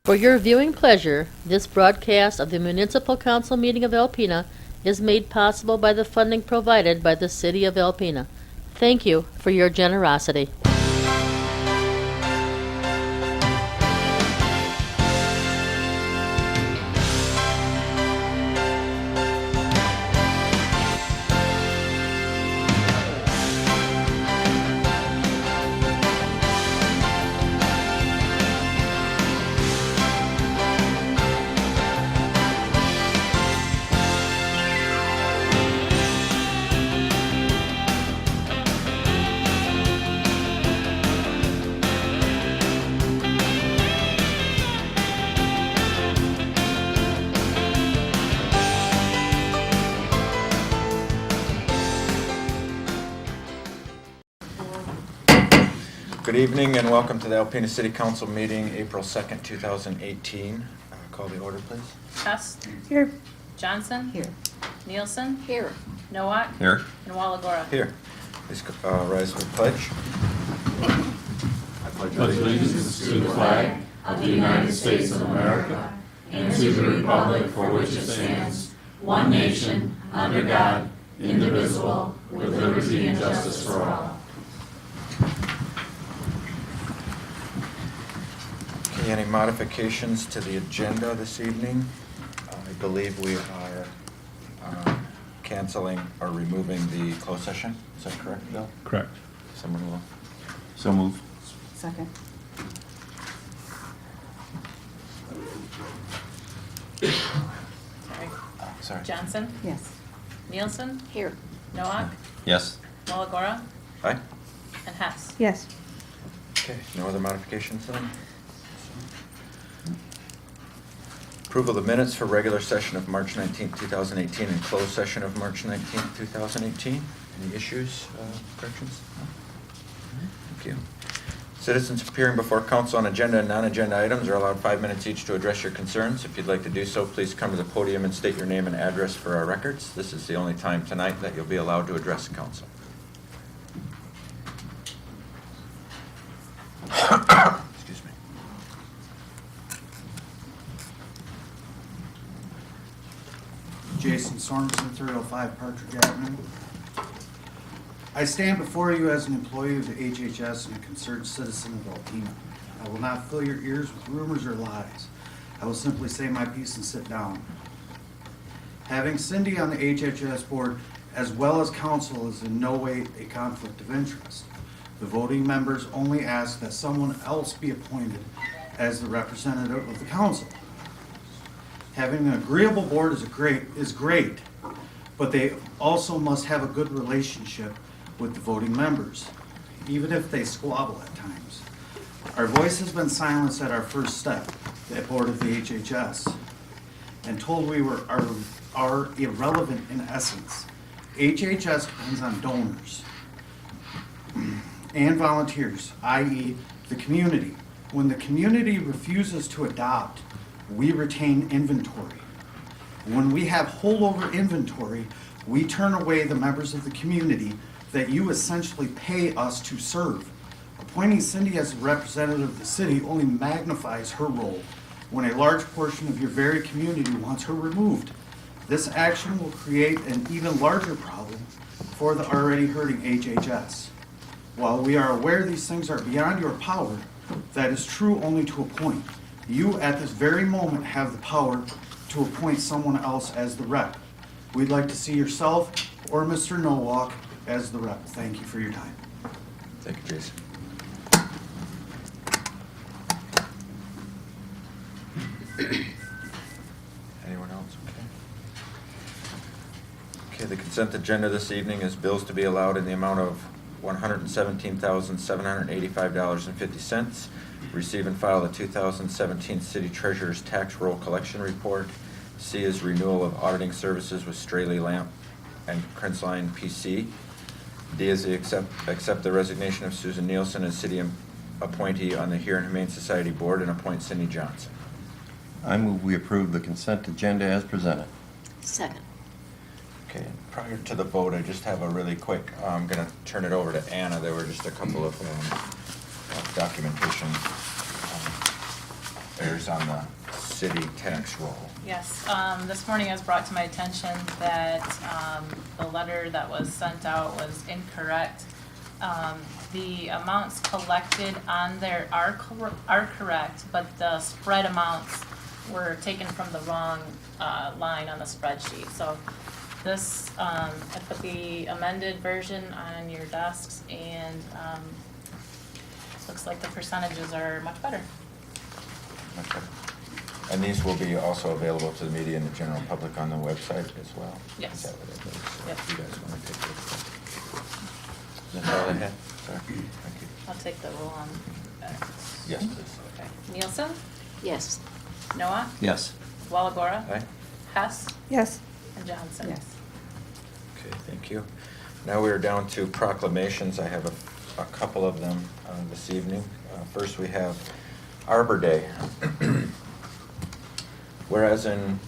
For your viewing pleasure, this broadcast of the Municipal Council meeting of Alpena is made possible by the funding provided by the City of Alpena. Thank you for your generosity. Good evening and welcome to the Alpena City Council meeting, April 2nd, 2018. Call the order, please. Hess. Here. Johnson. Here. Nielsen. Here. Nowak. Here. And Walagora. Here. Please rise for the pledge. I pledge allegiance to the flag of the United States of America and to the republic for which it stands, one nation, under God, indivisible, with liberty and justice for all. Okay, any modifications to the agenda this evening? I believe we are canceling or removing the closed session. Is that correct, Bill? Correct. Someone will. So moved. Second. Sorry. Johnson. Yes. Nielsen. Here. Nowak. Yes. Walagora. Aye. And Hess. Yes. Okay, no other modifications then? Approval of the minutes for regular session of March 19th, 2018 and closed session of March 19th, 2018. Any issues, corrections? No? Thank you. Citizens appearing before council on agenda and non-agenda items are allowed 5 minutes each to address your concerns. If you'd like to do so, please come to the podium and state your name and address for our records. This is the only time tonight that you'll be allowed to address the council. Excuse me. Jason Sorensen, 305 Partridge Avenue. I stand before you as an employee of the HHS and a concerned citizen of Alpena. I will not fill your ears with rumors or lies. I will simply say my piece and sit down. Having Cindy on the HHS board as well as council is in no way a conflict of interest. The voting members only ask that someone else be appointed as the representative of the council. Having an agreeable board is great, but they also must have a good relationship with the voting members, even if they squabble at times. Our voice has been silenced at our first step, the board of the HHS, and told we are irrelevant in essence. HHS depends on donors and volunteers, i.e. the community. When the community refuses to adopt, we retain inventory. When we have holdover inventory, we turn away the members of the community that you essentially pay us to serve. Appointing Cindy as a representative of the city only magnifies her role when a large portion of your very community wants her removed. This action will create an even larger problem for the already hurting HHS. While we are aware these things are beyond your power, that is true only to a point. You, at this very moment, have the power to appoint someone else as the rep. We'd like to see yourself or Mr. Nowak as the rep. Thank you for your time. Thank you, Jason. Anyone else? Okay, the consent agenda this evening is bills to be allowed in the amount of $117,785.50. Receive and file the 2017 City Treasurer's Tax Roll Collection Report. C is renewal of auditing services with Straley Lamp and Kraenzlein PC. D is the accept the resignation of Susan Nielsen as city appointee on the Here and Humane Society Board and appoint Cindy Johnson. I move we approve the consent agenda as presented. Second. Okay, and prior to the vote, I just have a really quick, I'm going to turn it over to Anna. There were just a couple of documentation errors matters on the city tax roll. Yes, this morning it was brought to my attention that the letter that was sent out was incorrect. The amounts collected on there are correct, but the spread amounts were taken from the wrong line on the spreadsheet. So this, I put the amended version on your desks, and looks like the percentages are much better. Okay. And these will be also available to the media and the general public on the website as well? Yes. Is that what it is? So Yep. if you guys want to take this. That's all I had. Sorry. Thank you. I'll take the roll on that. Yes, please. Okay. Nielsen? Yes. Noah? Yes. Walagora? Aye. Hess? Yes. And Johnson? Yes. Okay, thank you. Now we are down to proclamations. I have a couple of them this evening. First, we have Arbor Day. Whereas in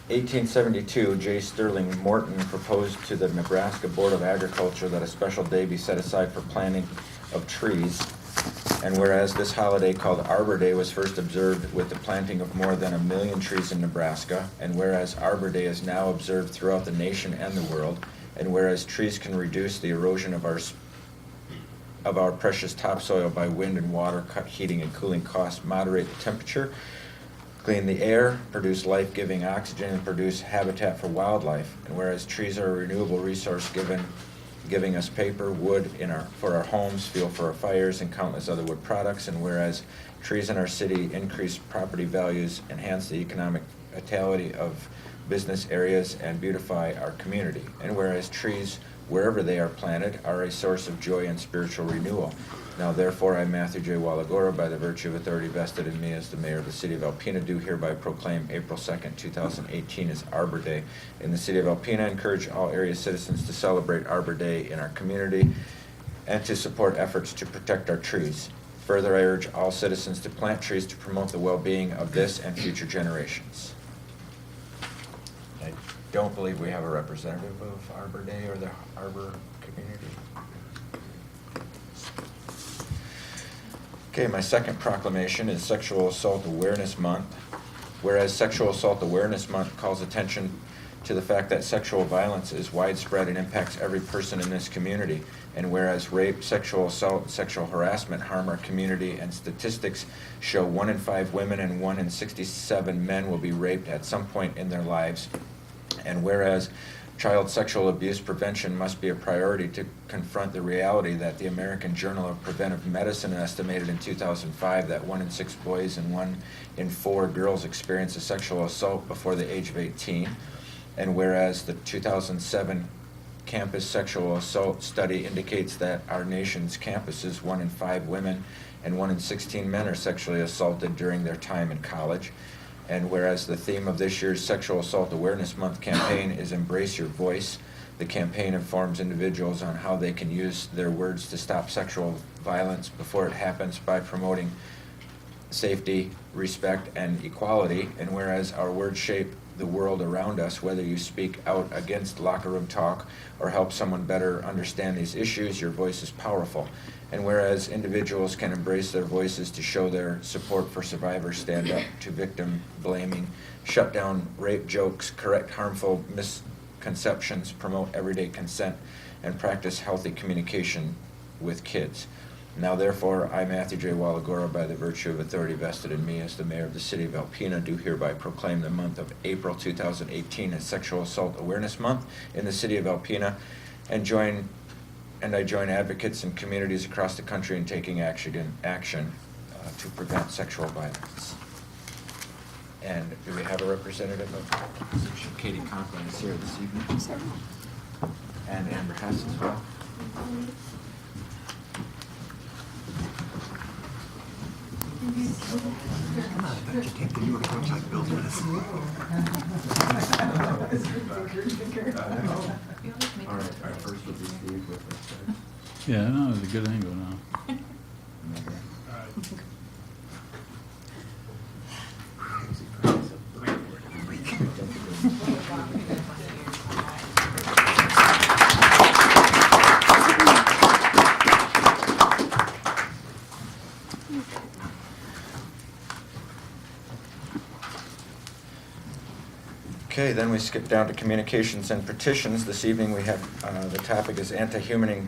1872, J. Sterling Morton proposed to the Nebraska Board of Agriculture that a special day be set aside for planting of trees. And whereas this holiday called Arbor Day was first observed with the planting of more than 1 million trees in Nebraska, and whereas Arbor Day is now observed throughout the nation and the world, and whereas trees can reduce the erosion of our precious topsoil by wind and water, cut heating and cooling costs, moderate the temperature, clean the air, produce life-giving oxygen, and produce habitat for wildlife. And whereas trees are a renewable resource giving us paper, wood for our homes, fuel for our fires, and countless other wood products. And whereas trees in our city increase property values, enhance the economic vitality of business areas, and beautify our community. And whereas trees, wherever they are planted, are a source of joy and spiritual renewal. Now therefore, I, Matthew J. Walagora, by the virtue of authority vested in me as the mayor of the city of Alpena, do hereby proclaim April 2nd, 2018 as Arbor Day in the city of Alpena. Encourage all area citizens to celebrate Arbor Day in our community and to support efforts to protect our trees. Further, I urge all citizens to plant trees to promote the well-being of this and future generations. I don't believe we have a representative of Arbor Day or the Arbor community. Okay, my second proclamation is Sexual Assault Awareness Month. Whereas Sexual Assault Awareness Month calls attention to the fact that sexual violence is widespread and impacts every person in this community. And whereas rape, sexual assault, and sexual harassment harm our community, and statistics show 1 in 5 women and 1 in 67 men will be raped at some point in their lives. And whereas child sexual abuse prevention must be a priority to confront the reality that the American Journal of Preventive Medicine estimated in 2005 that 1 in 6 boys and 1 in 4 girls experience a sexual assault before the age of 18. And whereas the 2007 campus sexual assault study indicates that our nation's campuses, 1 in 5 women and 1 in 16 men are sexually assaulted during their time in college. And whereas the theme of this year's Sexual Assault Awareness Month campaign is Embrace Your Voice, the campaign informs individuals on how they can use their words to stop sexual violence before it happens by promoting safety, respect, and equality. And whereas our words shape the world around us, whether you speak out against locker room talk or help someone better understand these issues, your voice is powerful. And whereas individuals can embrace their voices to show their support for survivors, stand up to victim blaming, shut down rape jokes, correct harmful misconceptions, promote everyday consent, and practice healthy communication with kids. Now therefore, I, Matthew J. Walagora, by the virtue of authority vested in me as the mayor of the city of Alpena, do hereby proclaim the month of April 2018 as Sexual Assault Awareness Month in the city of Alpena, and I join advocates and communities across the country in taking action to prevent sexual violence. And do we have a representative of the opposition? Katie Conklin is here this evening. Sir. And Amber Hess as well. Come on, I bet you take the new approach like Bill does. All right, our first will be Steve with us. Yeah, no, it's a good angle now. Okay, then we skip down to communications and petitions. This evening we have, the topic is anti-human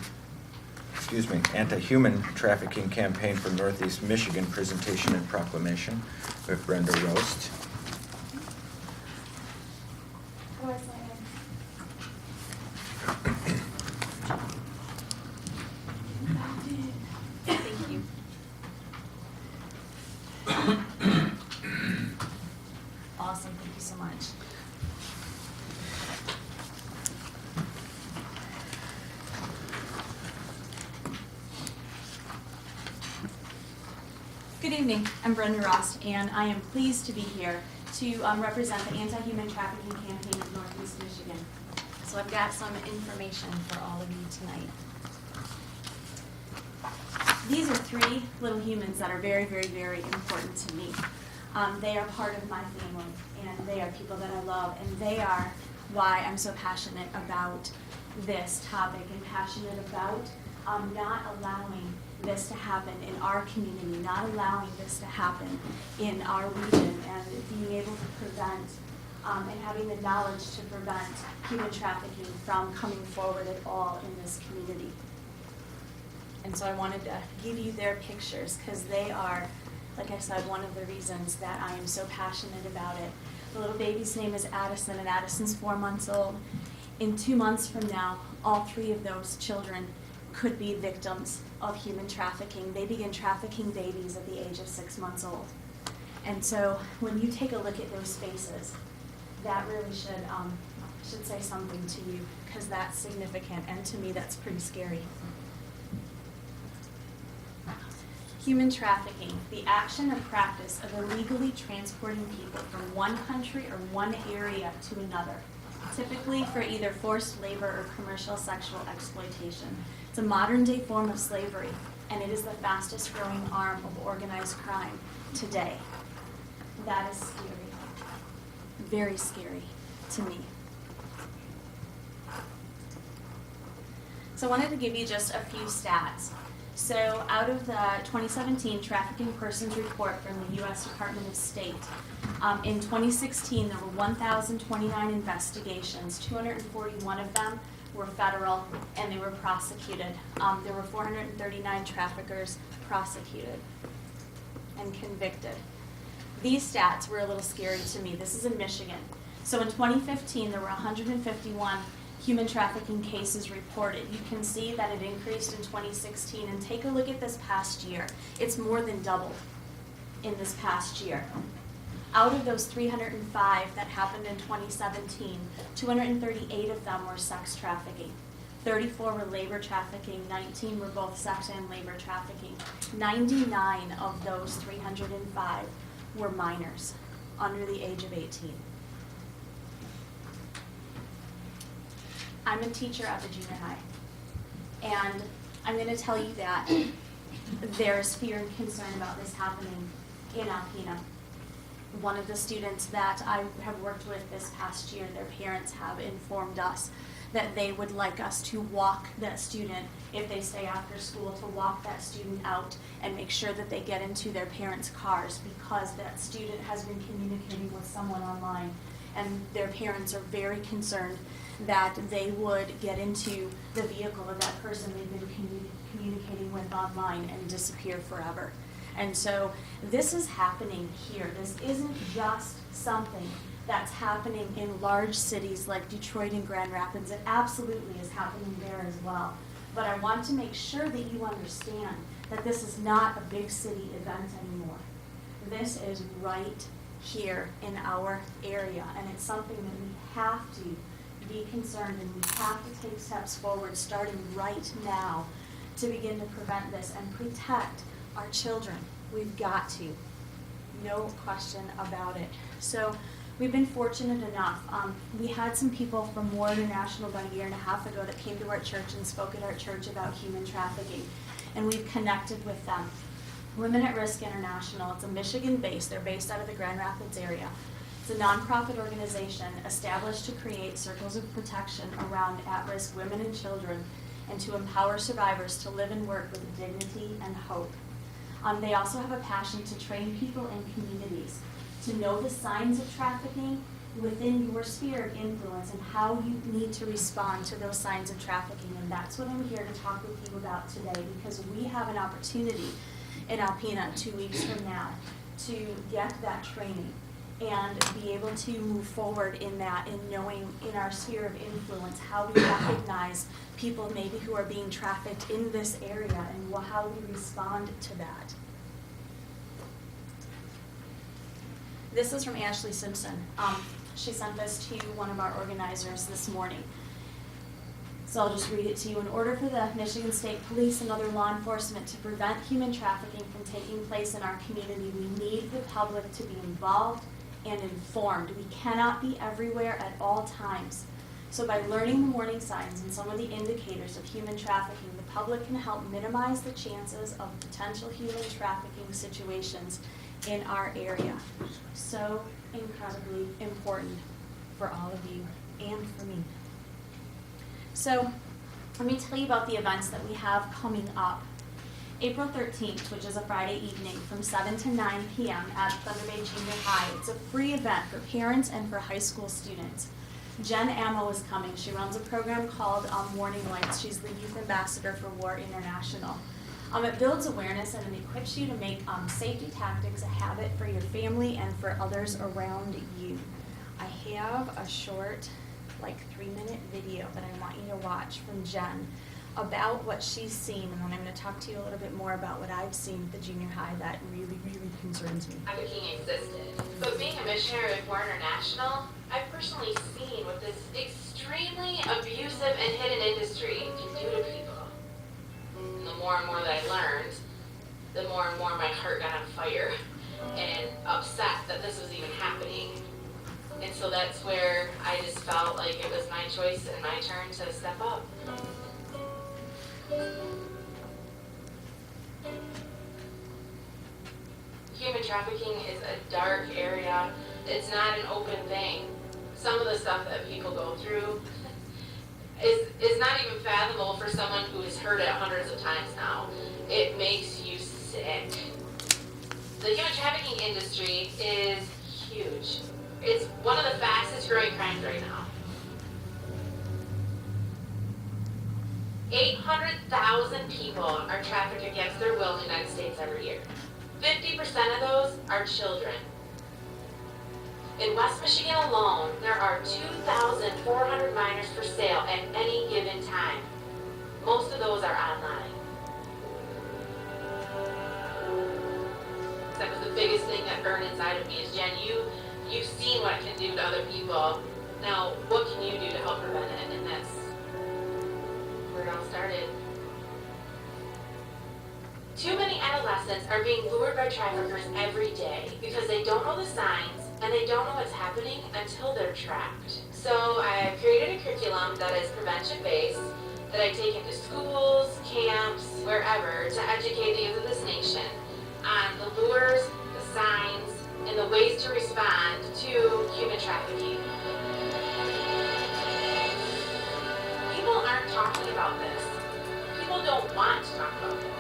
trafficking campaign for Northeast Michigan presentation and proclamation. We have Brenda Roast. Thank you. Awesome, thank you so much. Good evening, I'm Brenda Rost, and I am pleased to be here to represent the Anti-Human Trafficking Campaign of Northeast Michigan. So I've got some information for all of you tonight. These are three little humans that are very, very, very important to me. They are part of my family, and they are people that I love, and they are why I'm so passionate about this topic and passionate about not allowing this to happen in our community, not allowing this to happen in our region, and being able to prevent and having the knowledge to prevent human trafficking from coming forward at all in this community. And so I wanted to give you their pictures because they are, like I said, one of the reasons that I am so passionate about it. The little baby's name is Addison, and Addison's 4 months old. In 2 months from now, all three of those children could be victims of human trafficking. They begin trafficking babies at the age of 6 months old. And so when you take a look at those faces, that really should say something to you, because that's significant, and to me that's pretty scary. Human trafficking, the action or practice of illegally transporting people from one country or one area to another, typically for either forced labor or commercial sexual exploitation. It's a modern-day form of slavery, and it is the fastest growing arm of organized crime today. That is scary, very scary to me. So I wanted to give you just a few stats. So out of the 2017 Trafficking Persons Report from the U.S. Department of State, in 2016 there were 1,029 investigations. 241 of them were federal, and they were prosecuted. There were 439 traffickers prosecuted and convicted. These stats were a little scary to me. This is in Michigan. So in 2015 there were 151 human trafficking cases reported. You can see that it increased in 2016, and take a look at this past year. It's more than doubled in this past year. Out of those 305 that happened in 2017, 238 of them were sex trafficking. 34 were labor trafficking, 19 were both sex and labor trafficking. 99 of those 305 were minors under the age of 18. I'm a teacher at the junior high, and I'm going to tell you that there's fear and concern about this happening in Alpena. One of the students that I have worked with this past year, their parents have informed us that they would like us to walk that student, if they stay after school, to walk that student out and make sure that they get into their parents' cars, because that student has been communicating with someone online, and their parents are very concerned that they would get into the vehicle of that person they've been communicating with online and disappear forever. And so this is happening here. This isn't just something that's happening in large cities like Detroit and Grand Rapids. It absolutely is happening there as well. But I want to make sure that you understand that this is not a big city event anymore. This is right here in our area, and it's something that we have to be concerned, and we have to take steps forward starting right now to begin to prevent this and protect our children. We've got to, no question about it. So we've been fortunate enough. We had some people from War International about a year and a half ago that came to our church and spoke at our church about human trafficking, and we've connected with them. Women at Risk International, it's a Michigan base. They're based out of the Grand Rapids area. It's a nonprofit organization established to create circles of protection around at-risk women and children, and to empower survivors to live and work with dignity and hope. They also have a passion to train people in communities to know the signs of trafficking within your sphere of influence and how you need to respond to those signs of trafficking. And that's what I'm here to talk with you about today, because we have an opportunity in Alpena 2 weeks from now to get that training and be able to move forward in that, in knowing in our sphere of influence how we recognize people maybe who are being trafficked in this area and how we respond to that. This is from Ashley Simpson. She sent this to one of our organizers this morning. So I'll just read it to you. In order for the Michigan State Police and other law enforcement to prevent human trafficking from taking place in our community, we need the public to be involved and informed. We cannot be everywhere at all times. So by learning the warning signs and some of the indicators of human trafficking, the public can help minimize the chances of potential human trafficking situations in our area. So incredibly important for all of you and for me. So let me tell you about the events that we have coming up. April 13th, which is a Friday evening from 7 to 9 p.m. at Thunder Bay Junior High. It's a free event for parents and for high school students. Jen Ammo is coming. She runs a program called Warning Lights. She's the youth ambassador for War International. It builds awareness and it equips you to make safety tactics a habit for your family and for others around you. I have a short, like 3-minute video that I want you to watch from Jen about what she's seen, and then I'm going to talk to you a little bit more about what I've seen at the junior high that really, really concerns me. Trafficking existed, but being a missionary with War International, I've personally seen what this extremely abusive and hidden industry can do to people. And the more and more that I learned, the more and more my heart got on fire and upset that this was even happening. And so that's where I just felt like it was my choice and my turn to step up. Human trafficking is a dark area. It's not an open thing. Some of the stuff that people go through is not even fathomable for someone who has heard it hundreds of times now. It makes you sick. The human trafficking industry is huge. It's one of the fastest growing crimes right now. 800,000 people are trafficked against their will in the United States every year. 50% of those are children. In West Michigan alone, there are 2,400 minors for sale at any given time. Most of those are online. That was the biggest thing that burned inside of me is, Jen, you've seen what it can do to other people. Now, what can you do to help prevent it? And that's where it all started. Too many adolescents are being lured by traffickers every day because they don't know the signs and they don't know what's happening until they're trapped. So I created a curriculum that is prevention-based that I take into schools, camps, wherever to educate the youth of this nation on the lures, the signs, and the ways to respond to human trafficking. People aren't talking about this. People don't want to talk about this.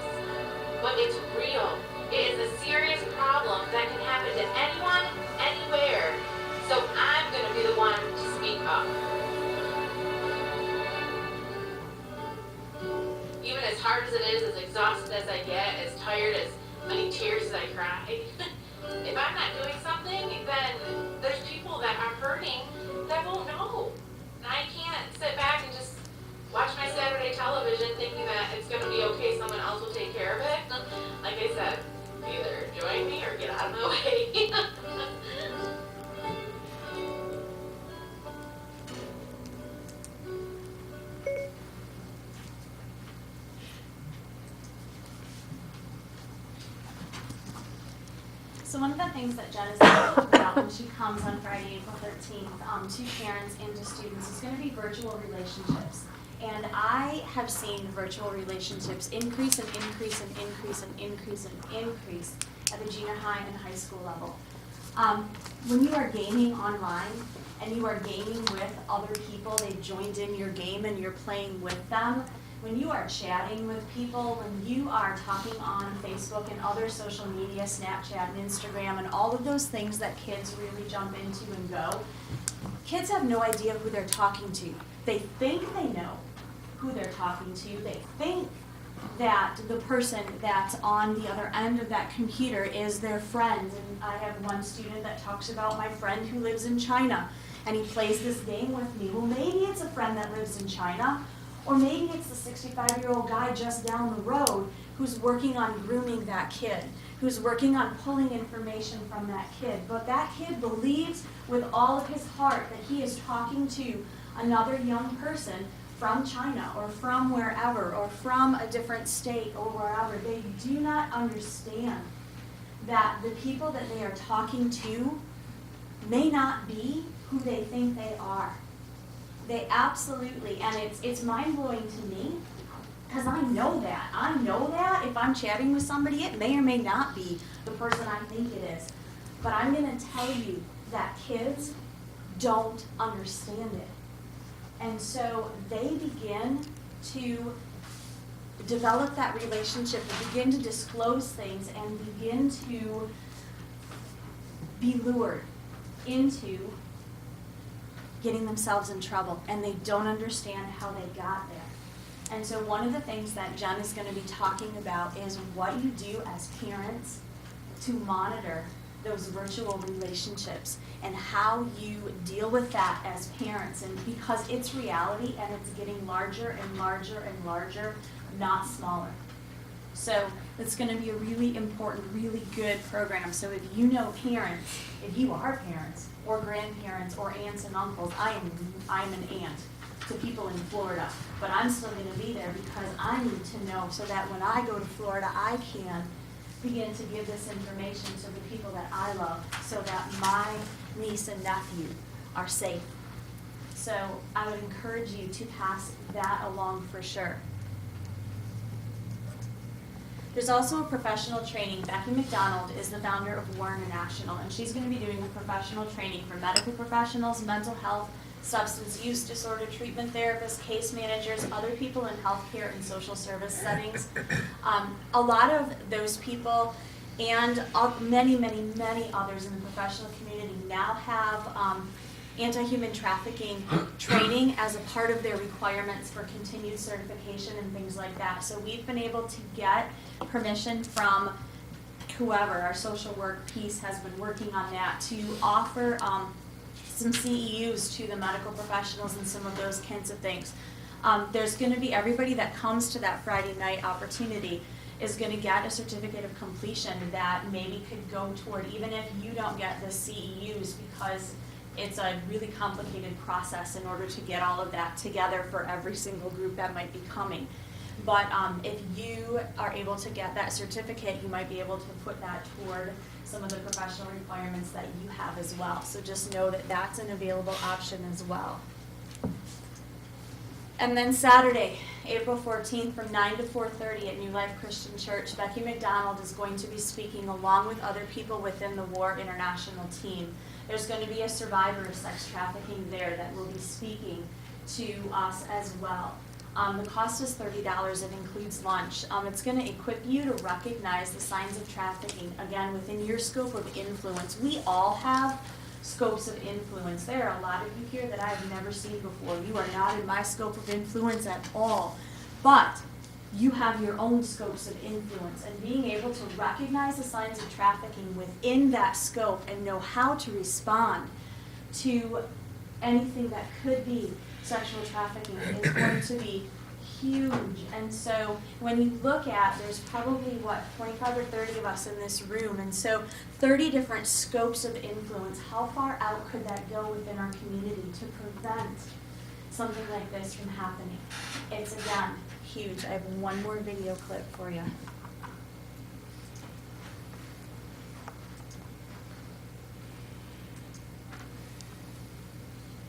But it's real. It is a serious problem that can happen to anyone, anywhere. So I'm going to be the one to speak up. Even as hard as it is, as exhausted as I get, as tired, as many tears as I cry, if I'm not doing something, then there's people that are hurting that won't know. And I can't sit back and just watch my Saturday television thinking that it's going to be okay, someone else will take care of it. Like I said, either join me or get out of my way. So one of the things that Jen is going to talk about when she comes on Friday, April 13th, to parents and to students is going to be virtual relationships. And I have seen virtual relationships increase and increase and increase and increase and increase at the junior high and high school level. When you are gaming online and you are gaming with other people, they've joined in your game and you're playing with them, when you are chatting with people, when you are talking on Facebook and other social media, Snapchat and Instagram and all of those things that kids really jump into and go, kids have no idea who they're talking to. They think they know who they're talking to. They think that the person that's on the other end of that computer is their friend. And I have one student that talks about my friend who lives in China, and he plays this game with me. Well, maybe it's a friend that lives in China, or maybe it's the 65-year-old guy just down the road who's working on grooming that kid, who's working on pulling information from that kid. But that kid believes with all of his heart that he is talking to another young person from China or from wherever or from a different state or wherever. They do not understand that the people that they are talking to may not be who they think they are. They absolutely, and it's mind-blowing to me because I know that. I know that if I'm chatting with somebody, it may or may not be the person I think it is. But I'm going to tell you that kids don't understand it. And so they begin to develop that relationship and begin to disclose things and begin to be lured into getting themselves in trouble. And they don't understand how they got there. And so one of the things that Jen is going to be talking about is what you do as parents to monitor those virtual relationships and how you deal with that as parents. And because it's reality and it's getting larger and larger and larger, not smaller. So it's going to be a really important, really good program. So if you know parents, if you are parents or grandparents or aunts and uncles, I'm an aunt to people in Florida, but I'm still going to be there because I need to know so that when I go to Florida, I can begin to give this information to the people that I love so that my niece and nephew are safe. So I would encourage you to pass that along for sure. There's also a professional training. Becky McDonald is the founder of War International, and she's going to be doing a professional training for medical professionals, mental health, substance use disorder treatment therapists, case managers, other people in healthcare and social service settings. A lot of those people and many, many, many others in the professional community now have anti-human trafficking training as a part of their requirements for continued certification and things like that. So we've been able to get permission from whoever, our social work piece has been working on that, to offer some CEUs to the medical professionals and some of those kinds of things. There's going to be everybody that comes to that Friday night opportunity is going to get a certificate of completion that maybe could go toward, even if you don't get the CEUs, because it's a really complicated process in order to get all of that together for every single group that might be coming. But if you are able to get that certificate, you might be able to put that toward some of the professional requirements that you have as well. So just know that that's an available option as well. And then Saturday, April 14th from 9 to 4:30 at New Life Christian Church, Becky McDonald is going to be speaking along with other people within the War International team. There's going to be a survivor of sex trafficking there that will be speaking to us as well. The cost is $30. It includes lunch. It's going to equip you to recognize the signs of trafficking, again, within your scope of influence. We all have scopes of influence. There are a lot of you here that I've never seen before. You are not in my scope of influence at all. But you have your own scopes of influence, and being able to recognize the signs of trafficking within that scope and know how to respond to anything that could be sexual trafficking is going to be huge. And so when you look at, there's probably 25 or 30 of us in this room, and so 30 different scopes of influence. How far out could that go within our community to prevent something like this from happening? It's, again, huge. I have one more video clip for you.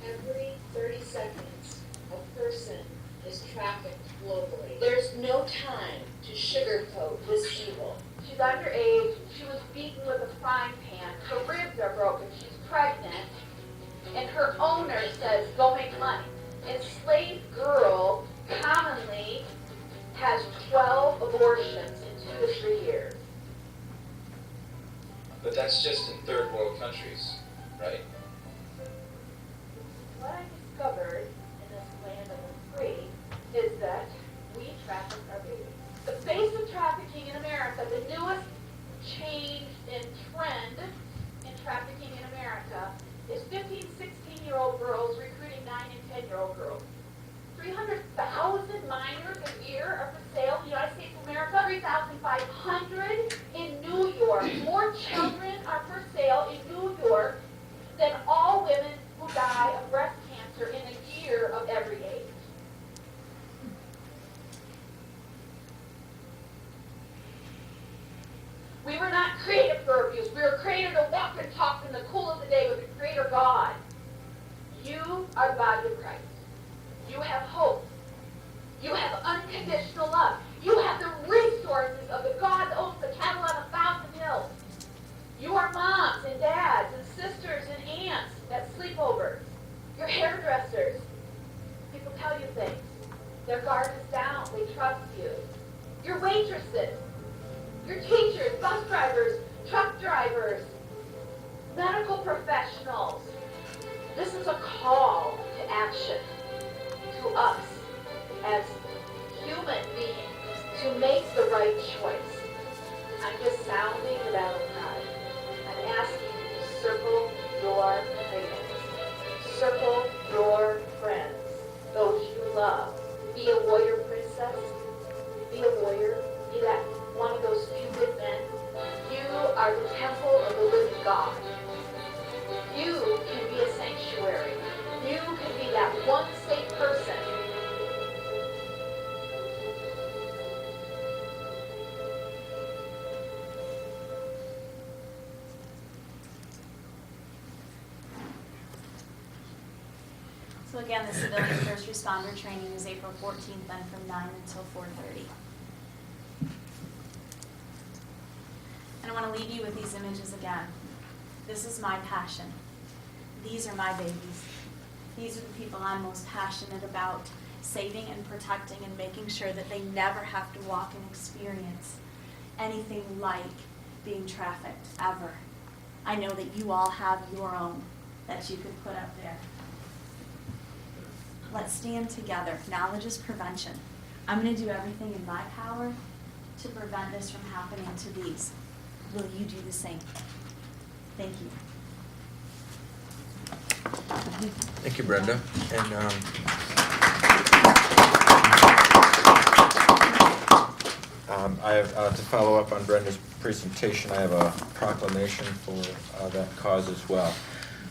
Every 30 seconds, a person is trafficked globally. There's no time to sugarcoat this evil. She's underage, she was beaten with a frying pan, her ribs are broken, she's pregnant, and her owner says, go make money. Enslaved girl commonly third world countries, right? What I discovered in this land of the free is that we traffic our babies. The face of trafficking in America, the newest change in trend in trafficking in America is 15, 16-year-old girls recruiting 9 and 10-year-old girls. 300,000 minors a year are for sale in the United States of America. 3,500 in New York. More children are for sale in New York than all women who die of breast cancer in a year of every age. We were not created for abuse. We were created to walk and talk in the cool of the day with the Creator God. You are the body of Christ. You have hope. You have unconditional love. You have the resources of the God that owns the cattle on 1,000 hills. You are moms and dads and sisters and aunts at sleepovers. Your hairdressers. People tell you things. Their guard is down. They trust you. Your waitresses. Your teachers, bus drivers, truck drivers, medical professionals. This is a call to action to us as human beings to make the right choice. I'm just sounding the battle cry. I'm asking you to circle your cradles. Circle your friends, those you love. Be a warrior princess. Be a warrior. Be that one of those few good men. You are the temple of the living God. You can be a sanctuary. You can be that one safe person. So again, the civilian first responder training is April 14th, then from 9 until 4:30. And I want to leave you with these images again. This is my passion. These are my babies. These are the people I'm most passionate about saving and protecting and making sure that they never have to walk and experience anything like being trafficked, ever. I know that you all have your own that you could put up there. Let's stand together. Knowledge is prevention. I'm going to do everything in my power to prevent this from happening to these. Will you do the same? Thank you. Thank you, Brenda. And I have, to follow up on Brenda's presentation, I have a proclamation for that cause as well.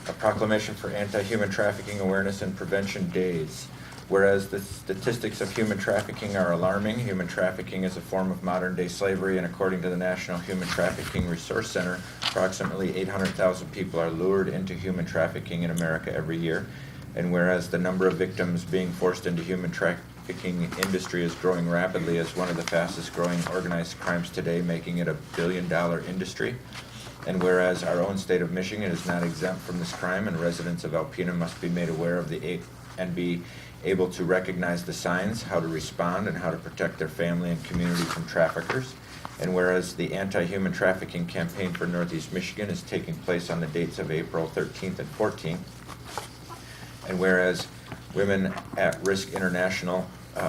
A proclamation for Anti-Human Trafficking Awareness and Prevention Days. Whereas the statistics of human trafficking are alarming, human trafficking is a form of modern-day slavery, and according to the National Human Trafficking Resource Center, approximately 800,000 people are lured into human trafficking in America every year. And whereas the number of victims being forced into human trafficking industry is growing rapidly as one of the fastest-growing organized crimes today, making it a billion-dollar industry. And whereas our own state of Michigan is not exempt from this crime, and residents of Alpena must be made aware of and be able to recognize the signs, how to respond, and how to protect their family and community from traffickers. And whereas the anti-human trafficking campaign for Northeast Michigan is taking place on the dates of April 13th and 14th. And whereas Women at Risk International,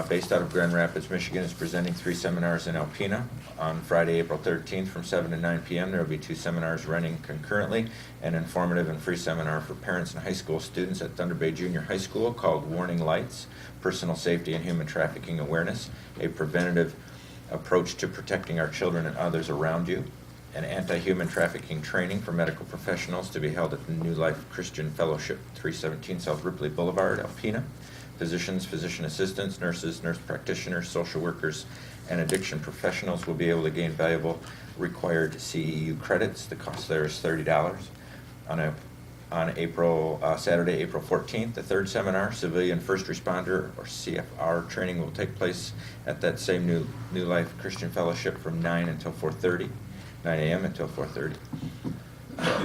based out of Grand Rapids, Michigan, is presenting 3 seminars in Alpena. On Friday, April 13th from 7 to 9 p.m. There will be 2 seminars running concurrently, an informative and free seminar for parents and high school students at Thunder Bay Junior High School called Warning Lights, Personal Safety and Human Trafficking Awareness, a preventative approach to protecting our children and others around you, an anti-human trafficking training for medical professionals to be held at the New Life Christian Fellowship, 317 South Ripley Boulevard, Alpena. Physicians, physician assistants, nurses, nurse practitioners, social workers, and addiction professionals will be able to gain valuable required CEU credits. The cost there is $30. On Saturday, April 14th, the 3rd seminar, Civilian First Responder, or CFR, training will take place at that same New Life Christian Fellowship from 9 until 4:30, 9 a.m. until 4:30.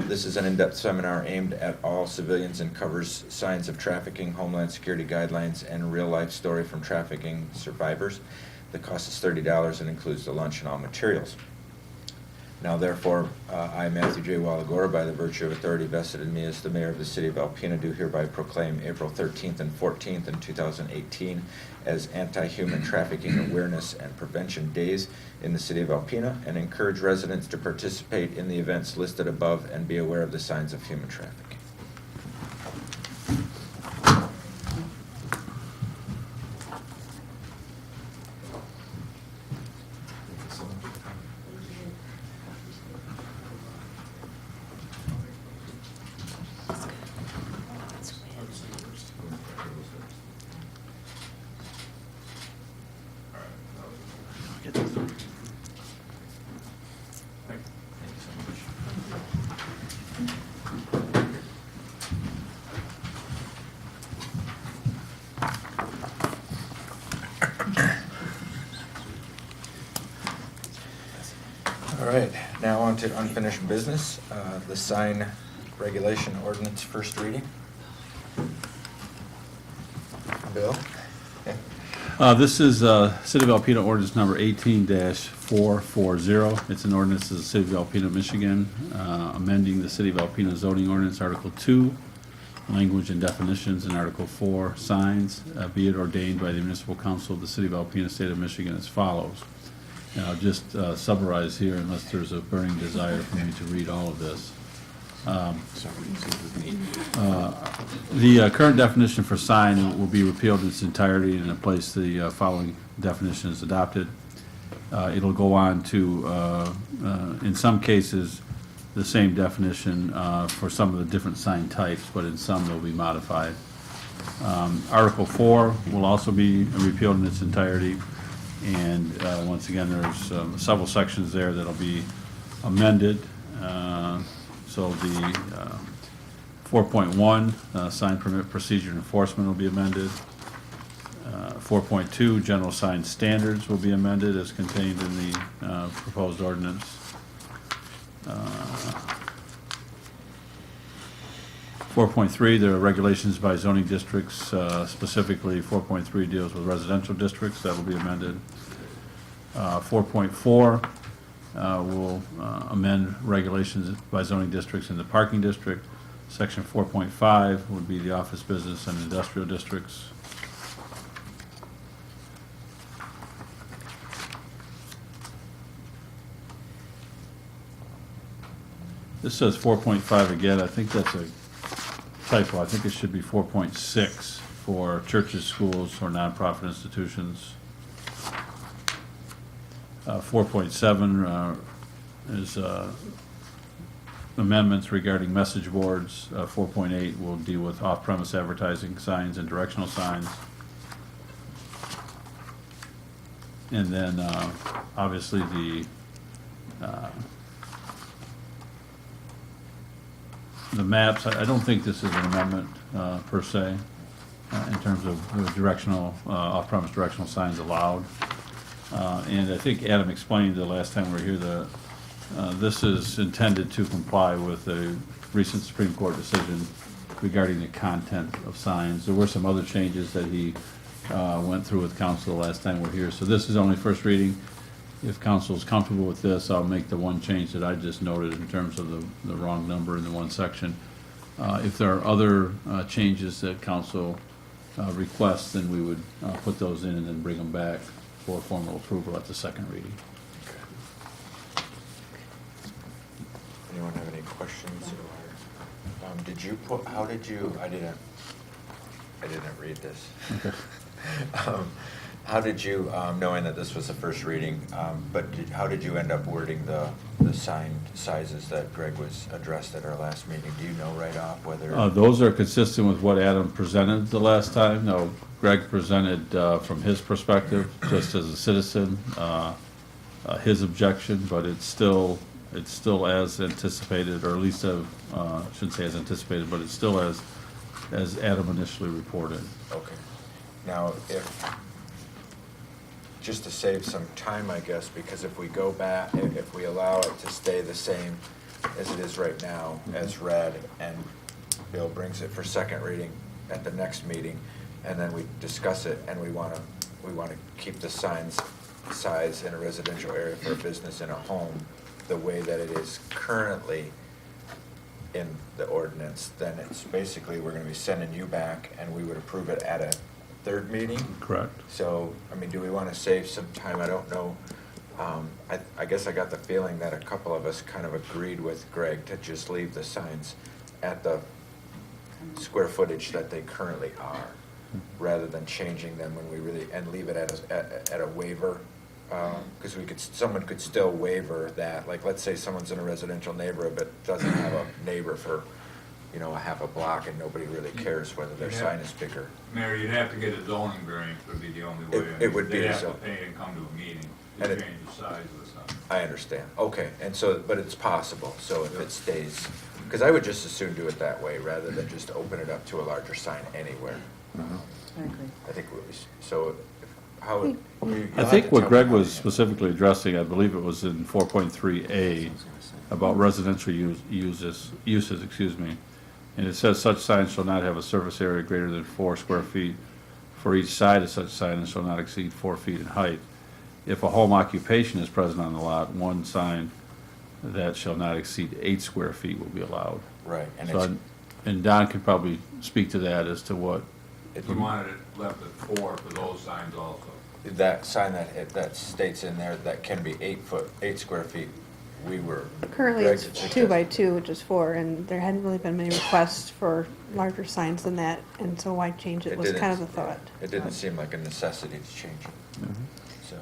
This is an in-depth seminar aimed at all civilians and covers signs of trafficking, Homeland Security guidelines, and real-life story from trafficking survivors. The cost is $30 and includes the lunch and all materials. Now therefore, I, Matthew J. Walagora, by the virtue of authority vested in me as the mayor of the city of Alpena, do hereby proclaim April 13th and 14th in 2018 as Anti-Human Trafficking Awareness and Prevention Days in the city of Alpena, and encourage residents to participate in the events listed above and be aware of the signs of human trafficking. All right, now on to unfinished business, the sign regulation ordinance first reading. Bill? This is City of Alpena ordinance number 18-440. It's an ordinance of the City of Alpena, Michigan, amending the City of Alpena zoning ordinance, Article 2, language and definitions, and Article 4, signs, be it ordained by the Municipal Council of the City of Alpena, State of Michigan as follows. And I'll just summarize here unless there's a burning desire for me to read all of this. The current definition for sign will be repealed in its entirety, and in place the following definition is adopted. It'll go on to, in some cases, the same definition for some of the different sign types, but in some they'll be modified. Article 4 will also be repealed in its entirety, and once again, there's several sections there that'll be amended. So the 4.1, sign permit procedure and enforcement will be amended. 4.2, general sign standards will be amended as contained in the proposed ordinance. 4.3, there are regulations by zoning districts, specifically 4.3 deals with residential districts, that will be amended. 4.4 will amend regulations by zoning districts in the parking district. Section 4.5 would be the office, business, and industrial districts. This says 4.5 again. I think that's a typo. I think it should be 4.6 for churches, schools, or nonprofit institutions. 4.7 is amendments regarding message boards. 4.8 will deal with off-premise advertising signs and directional signs. And then obviously the maps, I don't think this is an amendment per se in terms of directional, off-premise directional signs allowed. And I think Adam explained the last time we were here that this is intended to comply with a recent Supreme Court decision regarding the content of signs. There were some other changes that he went through with council the last time we were here. So this is only first reading. If council is comfortable with this, I'll make the one change that I just noted in terms of the wrong number in the one section. If there are other changes that council requests, then we would put those in and then bring them back for formal approval at the second reading. Anyone have any questions? Or did you put? How did you? I didn't read this. Okay. How did you, knowing that this was the first reading, but how did you end up wording the sign sizes that Greg was addressed at our last meeting? Do you know right off whether? Those are consistent with what Adam presented the last time. No, Greg presented from his perspective, just as a citizen, his objection, but it's still as anticipated, or at least I shouldn't say as anticipated, but it's still as Adam initially reported. Okay. Now, just to save some time, I guess, because if we go back, if we allow it to stay the same as it is right now, as read, and Bill brings it for second reading at the next meeting, and then we discuss it, and we want to keep the signs size in a residential area for a business in a home, the way that it is currently in the ordinance, then it's basically, we're gonna be sending you back and we would approve it at a third meeting. Correct. So, I mean, do we wanna save some time? I don't know. I guess I got the feeling that a couple of us kind of agreed with Greg to just leave the signs at the square footage that they currently are, rather than changing them when we really, and leave it at a waiver. Because someone could still waiver that, like, let's say someone's in a residential neighborhood but doesn't have a neighbor for, a half a block, and nobody really cares whether their sign is bigger. Mayor, you'd have to get a zoning variance, would be the only way. It would be They'd have so. to pay and come to a meeting And to it- change the size of the sign. I understand. Okay, and so, but it's possible, so if it stays, because I would just as soon do it that way, rather than just open it up to a larger sign anywhere. I agree. I think, so, how, you'll I have think to what tell Greg me how was to- specifically addressing, I believe it was in 4.3A, about residential uses, and it says such signs shall not have a surface area greater than 4 square feet for each side of such sign and shall not exceed 4 feet in height. If a home occupation is present on the lot, one sign that shall not exceed 8 square feet will be allowed. Right, and So, it's, and Don could probably speak to that as to what, If you wanted it left at 4 for those signs also. that sign that states in there that can be 8 square feet, Currently, Greg it's had suggested- 2 by 2, which is 4, and there hadn't really been many requests for larger signs than that, and so why change it It was didn't- kind of the thought. It didn't seem like a necessity to change it. So,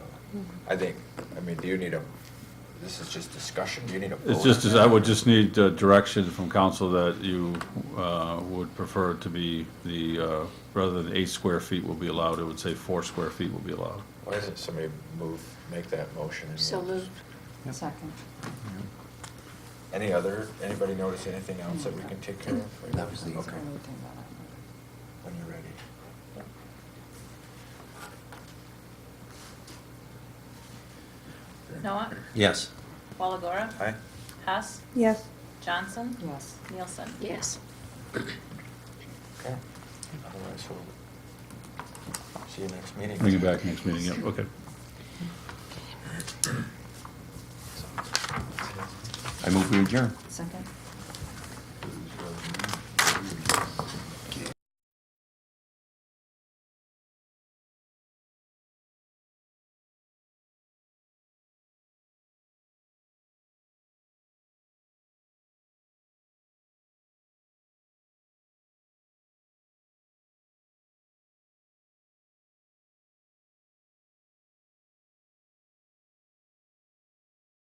I think, do you need this is just discussion, do you need a vote? it's just, on I that? would just need direction from council that you would prefer it to be rather than 8 square feet will be allowed, it would say 4 square feet will be allowed. Why doesn't somebody make that motion? and So move? moved. Second. Anybody notice anything else that we can take care of? That was the- Okay. When you're ready. Noah, Yes. Walagora, Aye? Hess, Yes, Johnson, Yes. Nielsen. Yes. Okay. Otherwise, we'll see you next meeting. Bring it back next meeting, yep, okay. I move we adjourn. Second.